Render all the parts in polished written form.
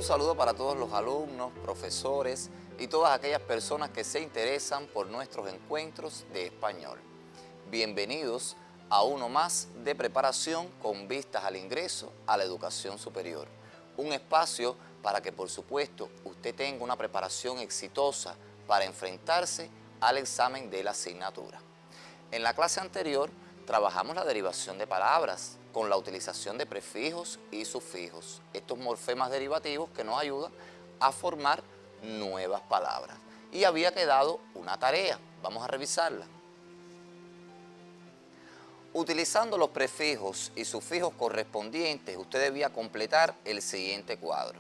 saludo para todos los alumnos, profesores y todas aquellas personas que se interesan por nuestros encuentros de español. Bienvenidos a uno más de preparación con vistas al ingreso a la educación superior. Un espacio para que, por supuesto, usted tenga una preparación exitosa para enfrentarse al examen de la asignatura. En la clase anterior trabajamos la derivación de palabras con la utilización de prefijos y sufijos, estos morfemas derivativos que nos ayudan a formar nuevas palabras. Y había quedado una tarea, vamos a revisarla. Utilizando los prefijos y sufijos correspondientes, usted debía completar el siguiente cuadro.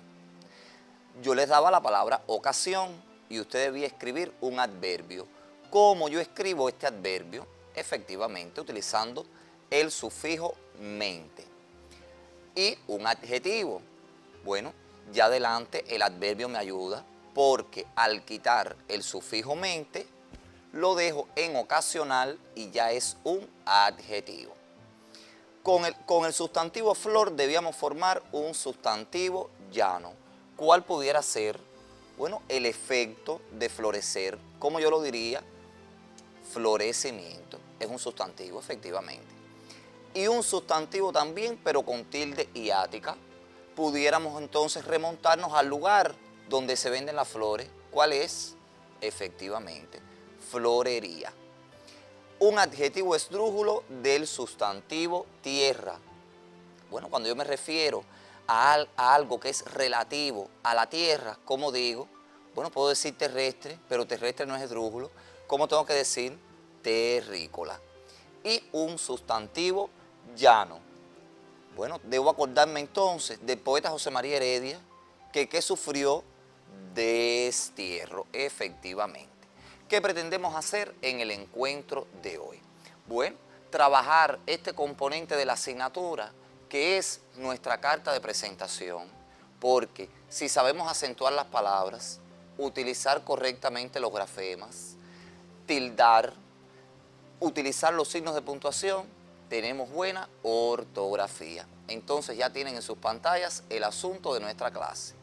Yo les daba la palabra ocasión y usted debía escribir un adverbio. ¿Cómo yo escribo este adverbio? Efectivamente, utilizando el sufijo mente. Y un adjetivo. Bueno, ya adelante el adverbio me ayuda porque al quitar el sufijo mente, lo dejo en ocasional y ya es un adjetivo. Con el sustantivo flor debíamos formar un sustantivo llano. ¿Cuál pudiera ser? Bueno, el efecto de florecer. ¿Cómo yo lo diría? Florecimiento. Es un sustantivo, efectivamente. Y un sustantivo también, pero con tilde y ática. Pudiéramos entonces remontarnos al lugar donde se venden las flores. ¿Cuál es? Efectivamente, florería. Un adjetivo esdrújulo del sustantivo tierra. Bueno, cuando yo me refiero a algo que es relativo a la tierra, ¿cómo digo? Bueno, puedo decir terrestre, pero terrestre no es esdrújulo. ¿Cómo tengo que decir? Terrícola. Y un sustantivo llano. Bueno, debo acordarme entonces del poeta José María Heredia, que sufrió destierro, efectivamente. ¿Qué pretendemos hacer en el encuentro de hoy? Bueno, trabajar este componente de la asignatura que es nuestra carta de presentación, porque si sabemos acentuar las palabras, utilizar correctamente los grafemas, tildar, utilizar los signos de puntuación, tenemos buena ortografía. Entonces ya tienen en sus pantallas el asunto de nuestra clase.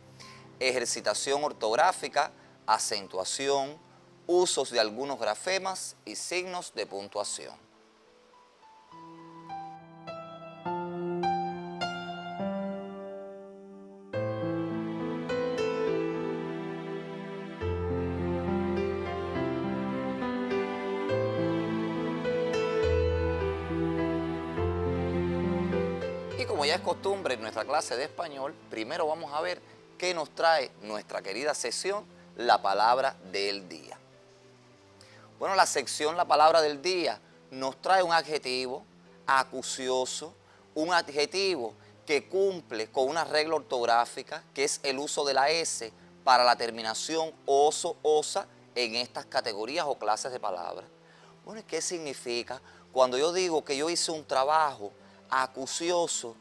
Ejercitación ortográfica, acentuación, usos de algunos grafemas y signos de puntuación. Y como ya es costumbre en nuestra clase de español, primero vamos a ver qué nos trae nuestra querida sección, la palabra del día. Bueno, la sección La Palabra del Día nos trae un adjetivo acucioso, un adjetivo que cumple con una regla ortográfica, que es el uso de la S para la terminación oso, osa en estas categorías o clases de palabras. Bueno, ¿y qué significa? Cuando yo digo que yo hice un trabajo acucioso,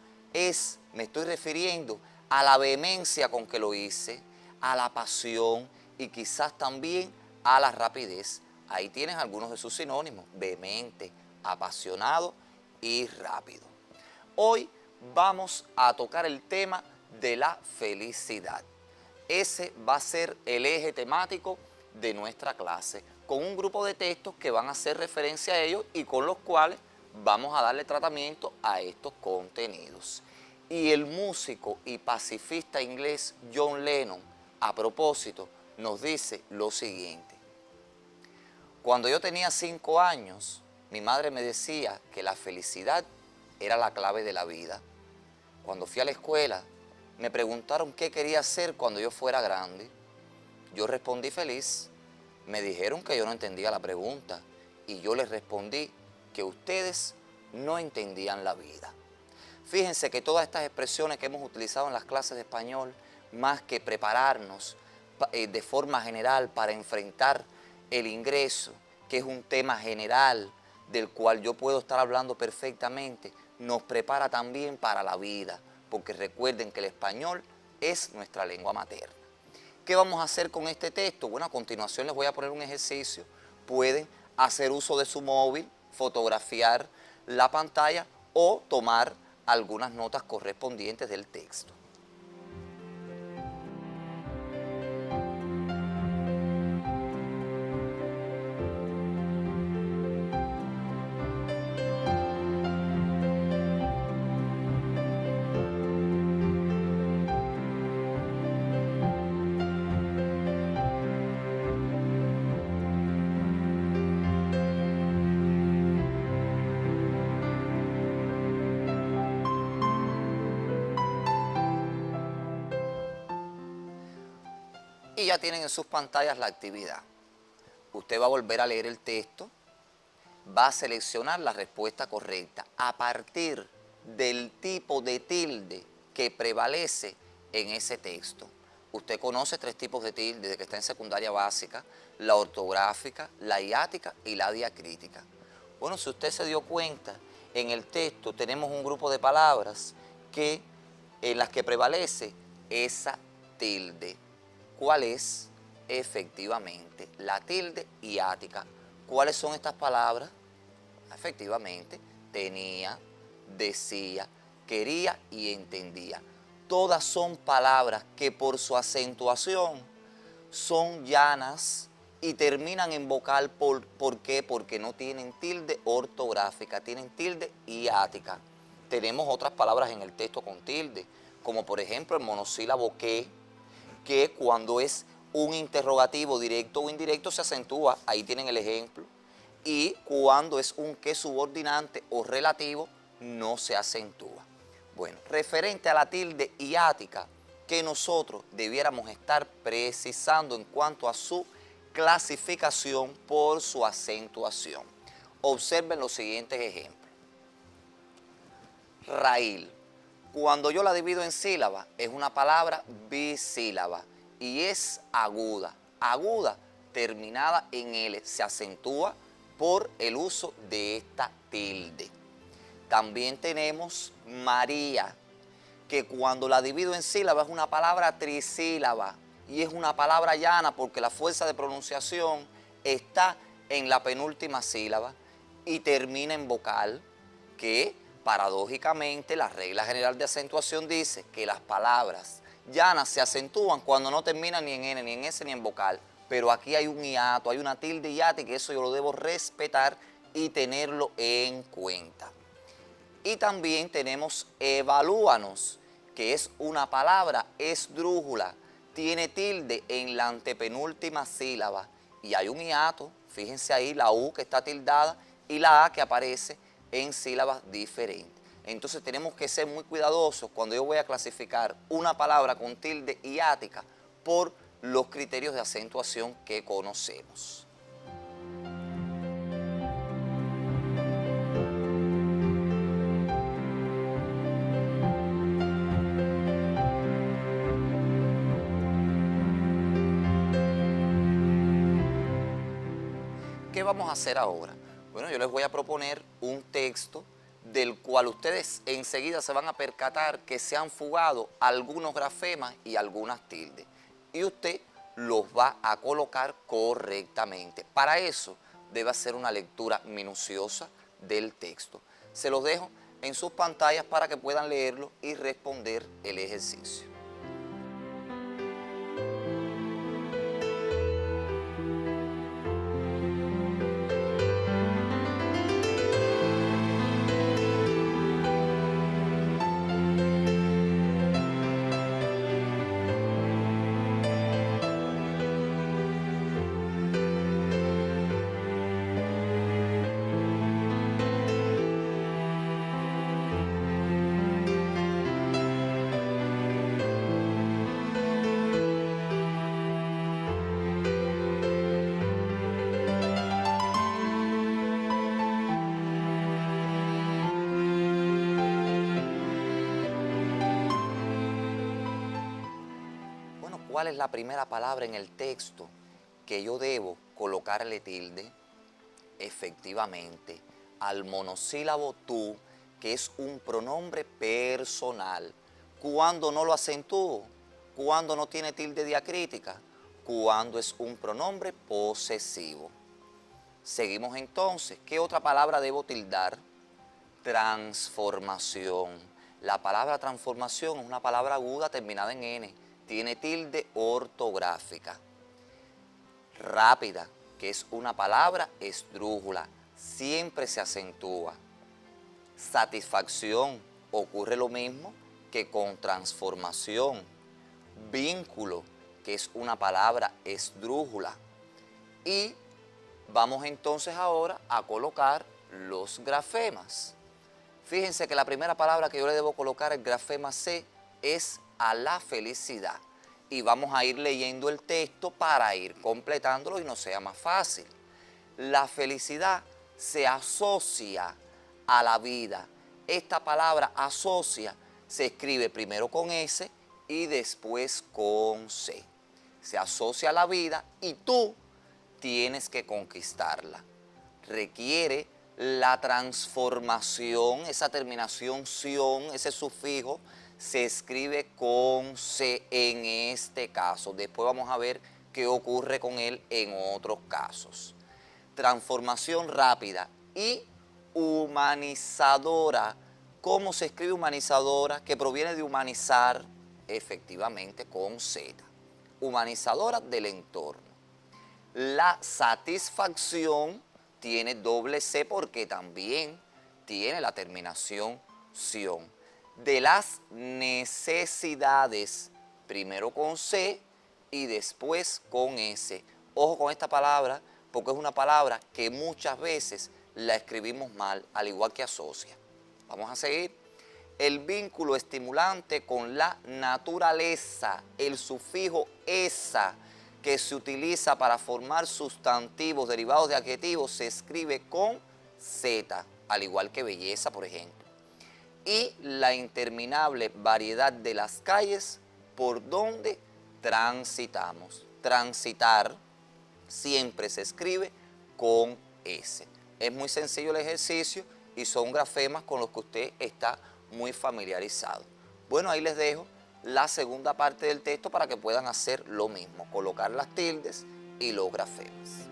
me estoy refiriendo a la vehemencia con que lo hice, a la pasión y quizás también a la rapidez. Ahí tienes algunos de sus sinónimos: vehemente, apasionado y rápido. Hoy vamos a tocar el tema de la felicidad. Ese va a ser el eje temático de nuestra clase, con un grupo de textos que van a hacer referencia a ellos y con los cuales vamos a darle tratamiento a estos contenidos. Y el músico y pacifista inglés John Lennon, a propósito, nos dice lo siguiente: cuando yo tenía 5 años, mi madre me decía que la felicidad era la clave de la vida. Cuando fui a la escuela, me preguntaron qué quería hacer cuando yo fuera grande. Yo respondí feliz. Me dijeron que yo no entendía la pregunta y yo les respondí que ustedes no entendían la vida. Fíjense que todas estas expresiones que hemos utilizado en las clases de español, más que prepararnos de forma general para enfrentar el ingreso, que es un tema general del cual yo puedo estar hablando perfectamente, nos prepara también para la vida, porque recuerden que el español es nuestra lengua materna. ¿Qué vamos a hacer con este texto? Bueno, a continuación les voy a poner un ejercicio. Pueden hacer uso de su móvil, fotografiar la pantalla o tomar algunas notas correspondientes del texto. Y ya tienen en sus pantallas la actividad. Usted va a volver a leer el texto, va a seleccionar la respuesta correcta a partir del tipo de tilde que prevalece en ese texto. Usted conoce 3 tipos de tilde desde que está en secundaria básica: la ortográfica, la hiática y la diacrítica. Bueno, si usted se dio cuenta, en el texto tenemos un grupo de palabras en las que prevalece esa tilde. ¿Cuál es? Efectivamente, la tilde hiática. ¿Cuáles son estas palabras? Efectivamente, tenía, decía, quería y entendía. Todas son palabras que por su acentuación son llanas y terminan en vocal. ¿Por qué? Porque no tienen tilde ortográfica, tienen tilde hiática. Tenemos otras palabras en el texto con tilde, como por ejemplo el monosílabo que cuando es un interrogativo directo o indirecto se acentúa, ahí tienen el ejemplo. Y cuando es un que subordinante o relativo, no se acentúa. Bueno, referente a la tilde hiática, que nosotros debiéramos estar precisando en cuanto a su clasificación por su acentuación. Observen los siguientes ejemplos. Raíl. Cuando yo la divido en sílabas, es una palabra bisílaba y es aguda. Aguda, terminada en L, se acentúa por el uso de esta tilde. También tenemos María, que cuando la divido en sílabas es una palabra trisílaba y es una palabra llana porque la fuerza de pronunciación está en la penúltima sílaba y termina en vocal, que paradójicamente la regla general de acentuación dice que las palabras llanas se acentúan cuando no terminan ni en N, ni en S, ni en vocal. Pero aquí hay un hiato, hay una tilde hiática, y eso yo lo debo respetar y tenerlo en cuenta. Y también tenemos evalúanos, que es una palabra esdrújula, tiene tilde en la antepenúltima sílaba y hay un hiato, fíjense ahí la U que está tildada y la A que aparece en sílabas diferentes. Entonces tenemos que ser muy cuidadosos cuando yo voy a clasificar una palabra con tilde hiática por los criterios de acentuación que conocemos. ¿Qué vamos a hacer ahora? Bueno, yo les voy a proponer un texto del cual ustedes enseguida se van a percatar que se han fugado algunos grafemas y algunas tildes. Y usted los va a colocar correctamente. Para eso debe hacer una lectura minuciosa del texto. Se los dejo en sus pantallas para que puedan leerlo y responder el ejercicio. Bueno, ¿cuál es la primera palabra en el texto que yo debo colocarle tilde? Efectivamente, al monosílabo tú, que es un pronombre personal. ¿Cuándo no lo acentúo? ¿Cuándo no tiene tilde diacrítica? Cuando es un pronombre posesivo. Seguimos entonces. ¿Qué otra palabra debo tildar? Transformación. La palabra transformación es una palabra aguda terminada en N. Tiene tilde ortográfica. Rápida, que es una palabra esdrújula, siempre se acentúa. Satisfacción, ocurre lo mismo que con transformación. Vínculo, que es una palabra esdrújula. Y vamos entonces ahora a colocar los grafemas. Fíjense que la primera palabra que yo le debo colocar, el grafema C, es a la felicidad. y vamos a ir leyendo el texto para ir completándolo y nos sea más fácil. La felicidad se asocia a la vida. Esta palabra asocia se escribe primero con S y después con C. Se asocia a la vida y tú tienes que conquistarla. Requiere la transformación, esa terminación ción, ese sufijo, se escribe con C en este caso. Después vamos a ver qué ocurre con él en otros casos. Transformación rápida y humanizadora. ¿Cómo se escribe humanizadora? Que proviene de humanizar, efectivamente, con Z. Humanizadora del entorno. La satisfacción tiene doble C porque también tiene la terminación ción. De las necesidades, primero con C y después con S. Ojo con esta palabra porque es una palabra que muchas veces la escribimos mal, al igual que asocia. Vamos a seguir. El vínculo estimulante con la naturaleza, el sufijo esa, que se utiliza para formar sustantivos derivados de adjetivos, se escribe con Z, al igual que belleza, por ejemplo. Y la interminable variedad de las calles por donde transitamos. Transitar siempre se escribe con S. Es muy sencillo el ejercicio y son grafemas con los que usted está muy familiarizado. Bueno, ahí les dejo la segunda parte del texto para que puedan hacer lo mismo, colocar las tildes y los grafemas.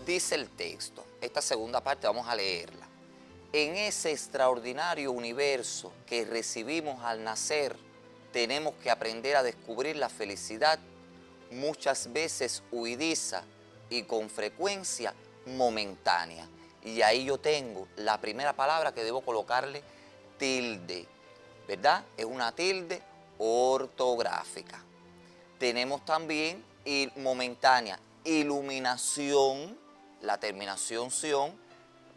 Dice el texto, esta segunda parte vamos a leerla. En ese extraordinario universo que recibimos al nacer, tenemos que aprender a descubrir la felicidad, muchas veces huidiza y con frecuencia momentánea. Y ahí yo tengo la primera palabra que debo colocarle tilde, ¿verdad? Es una tilde ortográfica. Tenemos también momentánea, iluminación, la terminación ción,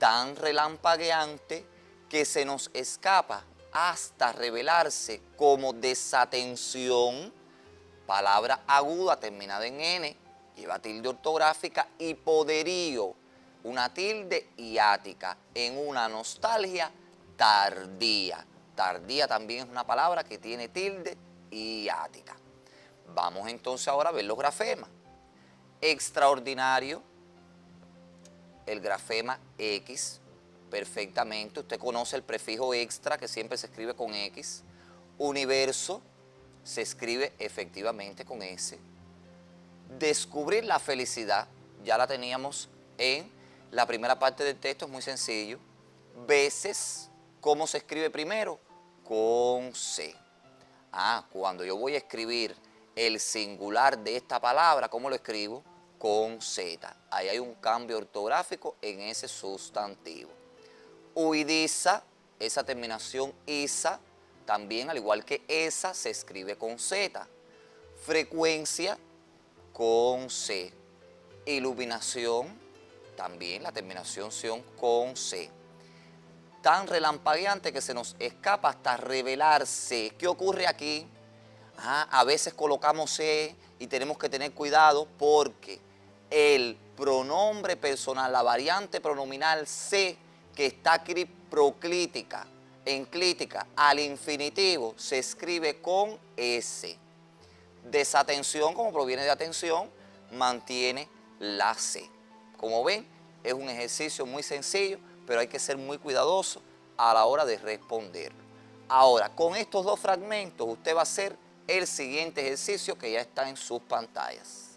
tan relampagueante que se nos escapa hasta revelarse como desatención, palabra aguda terminada en N, lleva tilde ortográfica, y poderío, una tilde hiática, en una nostalgia tardía. Tardía también es una palabra que tiene tilde hiática. Vamos entonces ahora a ver los grafemas. Extraordinario, el grafema X, perfectamente. Usted conoce el prefijo extra, que siempre se escribe con X. Universo, se escribe efectivamente con S. Descubrir la felicidad, ya la teníamos en la primera parte del texto, es muy sencillo. Veces, ¿cómo se escribe primero? Con C. Cuando yo voy a escribir el singular de esta palabra, ¿cómo lo escribo? Con Z. Ahí hay un cambio ortográfico en ese sustantivo. Huidiza, esa terminación isa, también al igual que esa, se escribe con Z. Frecuencia, con C. Iluminación, también la terminación ción con C. Tan relampagueante que se nos escapa hasta revelarse. ¿Qué ocurre aquí? A veces colocamos C y tenemos que tener cuidado porque el pronombre personal, la variante pronominal C, que está proclítica, enclítica al infinitivo, se escribe con S. Desatención, como proviene de atención, mantiene la C. Como ven, es un ejercicio muy sencillo, pero hay que ser muy cuidadoso a la hora de responderlo. Ahora, con estos dos fragmentos, usted va a hacer el siguiente ejercicio que ya está en sus pantallas.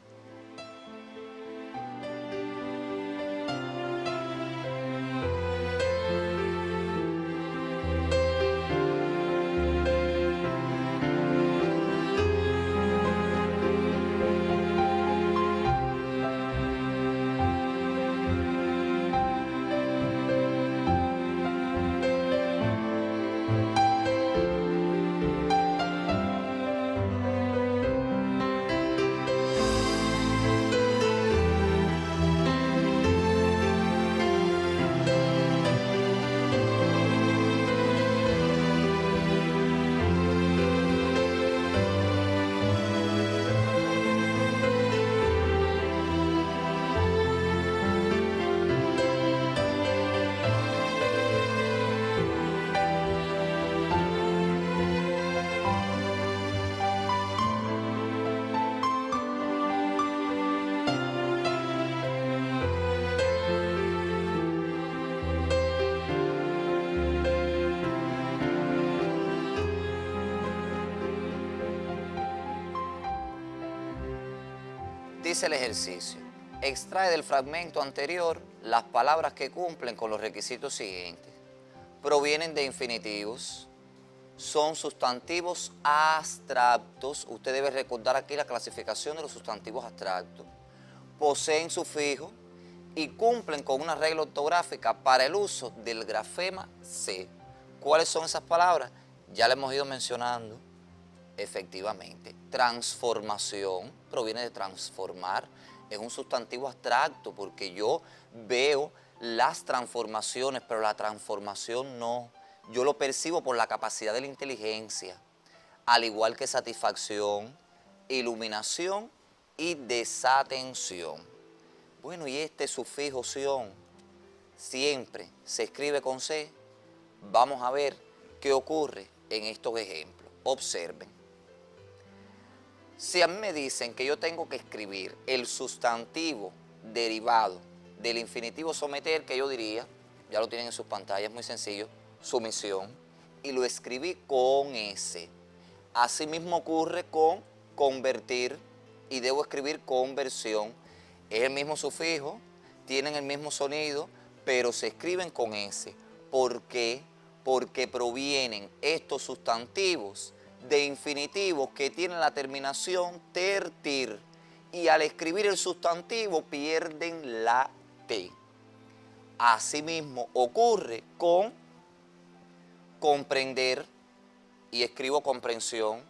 Dice el ejercicio, extrae del fragmento anterior las palabras que cumplen con los requisitos siguientes. Provienen de infinitivos, son sustantivos abstractos. Usted debe recordar aquí la clasificación de los sustantivos abstractos. Poseen sufijo y cumplen con una regla ortográfica para el uso del grafema C. ¿Cuáles son esas palabras? Ya le hemos ido mencionando. Efectivamente, transformación proviene de transformar, es un sustantivo abstracto porque yo veo las transformaciones, pero la transformación no. Yo lo percibo por la capacidad de la inteligencia, al igual que satisfacción, iluminación y desatención. Bueno, y este sufijo ción siempre se escribe con C. Vamos a ver qué ocurre en estos ejemplos. Observen. Si a mí me dicen que yo tengo que escribir el sustantivo derivado del infinitivo someter, que yo diría, ya lo tienen en sus pantallas, muy sencillo, sumisión, y lo escribí con S. Asimismo ocurre con convertir y debo escribir conversión. Es el mismo sufijo, tienen el mismo sonido, pero se escriben con S. ¿Por qué? Porque provienen estos sustantivos de infinitivos que tienen la terminación ter-tir y al escribir el sustantivo pierden la T. Asimismo ocurre con comprender y escribo comprensión,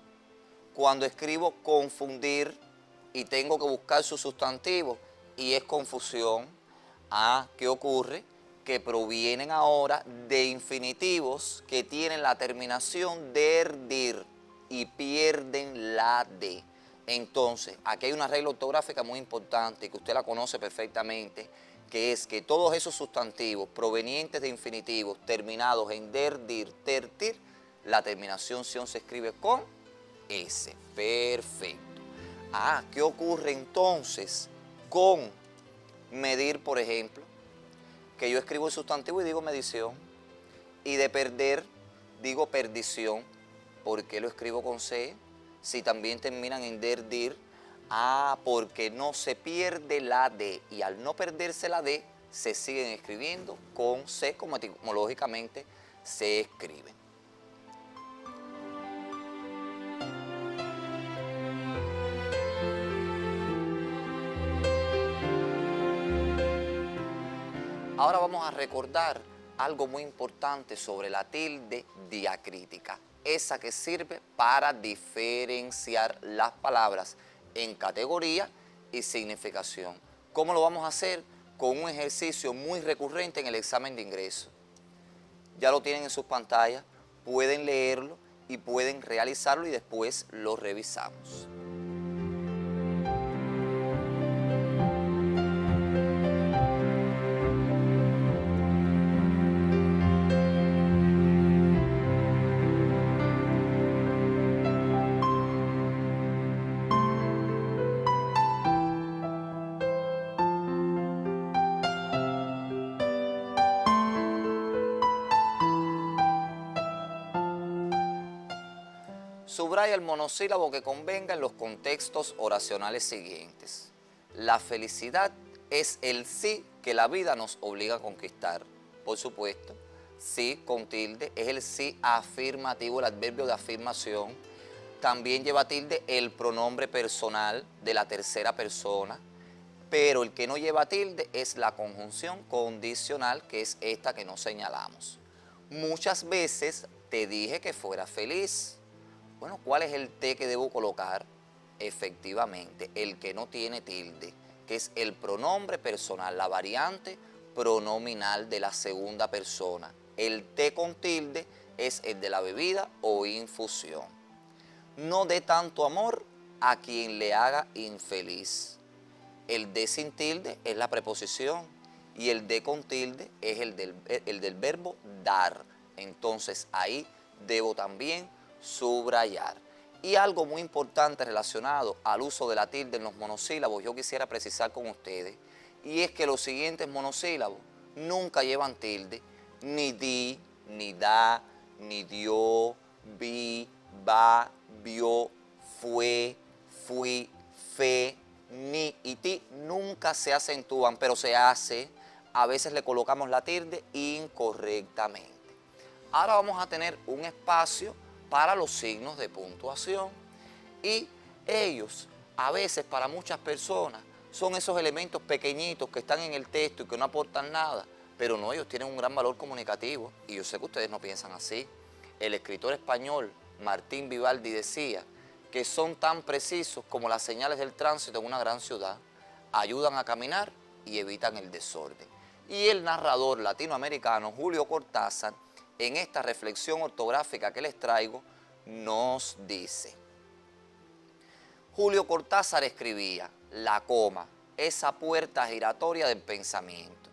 cuando escribo confundir y tengo que buscar su sustantivo y es confusión. ¿Qué ocurre? Que provienen ahora de infinitivos que tienen la terminación der-dir y pierden la D. Entonces, aquí hay una regla ortográfica muy importante que usted la conoce perfectamente, que es que todos esos sustantivos provenientes de infinitivos terminados en der, dir, ter, tir, la terminación ción se escribe con S. Perfecto. ¿Qué ocurre entonces con medir, por ejemplo? Que yo escribo el sustantivo y digo medición, y de perder digo perdición. ¿Por qué lo escribo con C? Si también terminan en der, dir. Porque no se pierde la D, y al no perderse la D, se siguen escribiendo con C, como etimológicamente se escriben. Ahora vamos a recordar algo muy importante sobre la tilde diacrítica, esa que sirve para diferenciar las palabras en categoría y significación. ¿Cómo lo vamos a hacer? Con un ejercicio muy recurrente en el examen de ingreso. Ya lo tienen en sus pantallas, pueden leerlo y pueden realizarlo y después lo revisamos. Subraya el monosílabo que convenga en los contextos oracionales siguientes. La felicidad es el sí que la vida nos obliga a conquistar. Por supuesto, sí con tilde es el sí afirmativo, el adverbio de afirmación. También lleva tilde el pronombre personal de la tercera persona, pero el que no lleva tilde es la conjunción condicional, que es esta que no señalamos. Muchas veces te dije que fuera feliz. Bueno, ¿cuál es el T que debo colocar? Efectivamente, el que no tiene tilde, que es el pronombre personal, la variante pronominal de la segunda persona. El T con tilde es el de la bebida o infusión. No dé tanto amor a quien le haga infeliz. El D sin tilde es la preposición y el D con tilde es el del verbo dar. Entonces ahí debo también subrayar. Y algo muy importante relacionado al uso de la tilde en los monosílabos, yo quisiera precisar con ustedes, y es que los siguientes monosílabos nunca llevan tilde, ni di, ni da, ni dio, vi, va, vio, fue, fui, fe, ni y ti nunca se acentúan, pero se hace. A veces le colocamos la tilde incorrectamente. Ahora vamos a tener un espacio para los signos de puntuación. Y ellos, a veces para muchas personas, son esos elementos pequeñitos que están en el texto y que no aportan nada, pero no, ellos tienen un gran valor comunicativo. Y yo sé que ustedes no piensan así. El escritor español Martín Vivaldi decía que son tan precisos como las señales del tránsito en una gran ciudad, ayudan a caminar y evitan el desorden. Y el narrador latinoamericano Julio Cortázar, en esta reflexión ortográfica que les traigo, nos dice: Julio Cortázar escribía: la coma, esa puerta giratoria del pensamiento.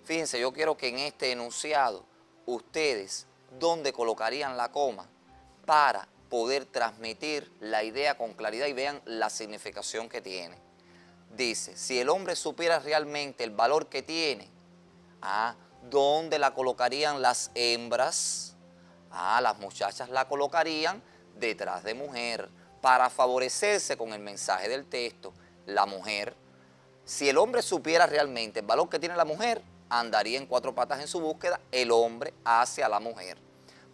Fíjense, yo quiero que en este enunciado ustedes, ¿dónde colocarían la coma para poder transmitir la idea con claridad y vean la significación que tiene? Dice, si el hombre supiera realmente el valor que tiene, ¿dónde la colocarían las hembras? Las muchachas la colocarían detrás de mujer para favorecerse con el mensaje del texto. La mujer, si el hombre supiera realmente el valor que tiene la mujer, andaría en cuatro patas en su búsqueda, el hombre hacia la mujer.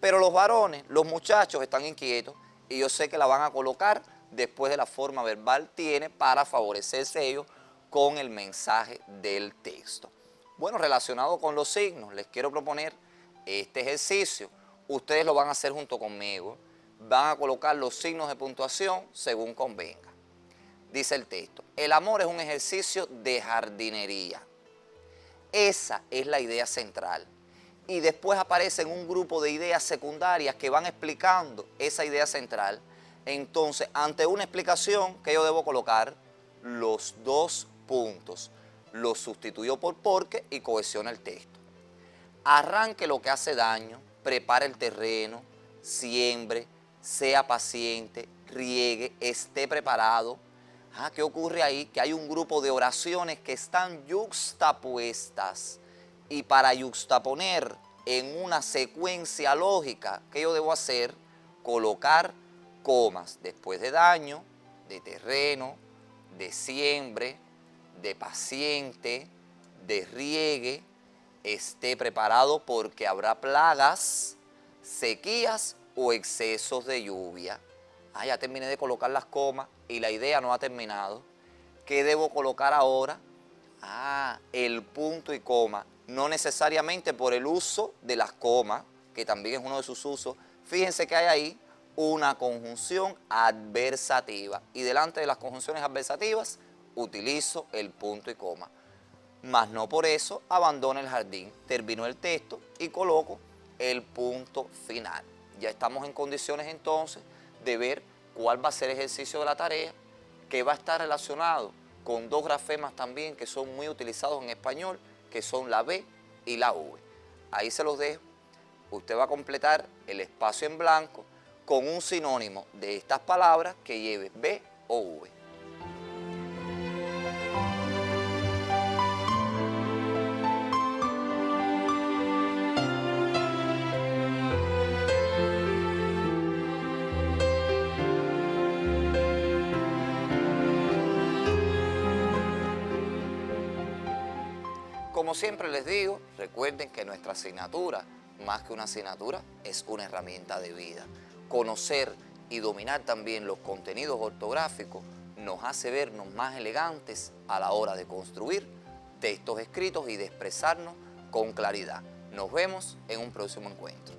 Pero los varones, los muchachos están inquietos y yo sé que la van a colocar después de la forma verbal tiene para favorecerse ellos con el mensaje del texto. Bueno, relacionado con los signos, les quiero proponer este ejercicio. Ustedes lo van a hacer junto conmigo. Van a colocar los signos de puntuación según convenga. Dice el texto, el amor es un ejercicio de jardinería. Esa es la idea central. Y después aparecen un grupo de ideas secundarias que van explicando esa idea central. Entonces, ante una explicación, ¿qué yo debo colocar? Los dos puntos. Lo sustituyo por porque y cohesiona el texto. Arranque lo que hace daño, prepare el terreno, siembre, sea paciente, riegue, esté preparado. ¿Qué ocurre ahí? Que hay un grupo de oraciones que están yuxtapuestas. Y para yuxtaponer en una secuencia lógica, ¿qué yo debo hacer? Colocar comas después de daño, de terreno, de siembre, de paciente, de riegue, esté preparado porque habrá plagas, sequías o excesos de lluvia. Ya terminé de colocar las comas y la idea no ha terminado. ¿Qué debo colocar ahora? El punto y coma. No necesariamente por el uso de las comas, que también es uno de sus usos. Fíjense que hay ahí una conjunción adversativa. Y delante de las conjunciones adversativas, utilizo el punto y coma. Mas no por eso abandono el jardín. Termino el texto y coloco el punto final. Ya estamos en condiciones entonces de ver cuál va a ser el ejercicio de la tarea, que va a estar relacionado con dos grafemas también que son muy utilizados en español, que son la B y la V. Ahí se los dejo. Usted va a completar el espacio en blanco con un sinónimo de estas palabras que lleve B o V. Como siempre les digo, recuerden que nuestra asignatura, más que una asignatura, es una herramienta de vida. Conocer y dominar también los contenidos ortográficos nos hace vernos más elegantes a la hora de construir textos escritos y de expresarnos con claridad. Nos vemos en un próximo encuentro.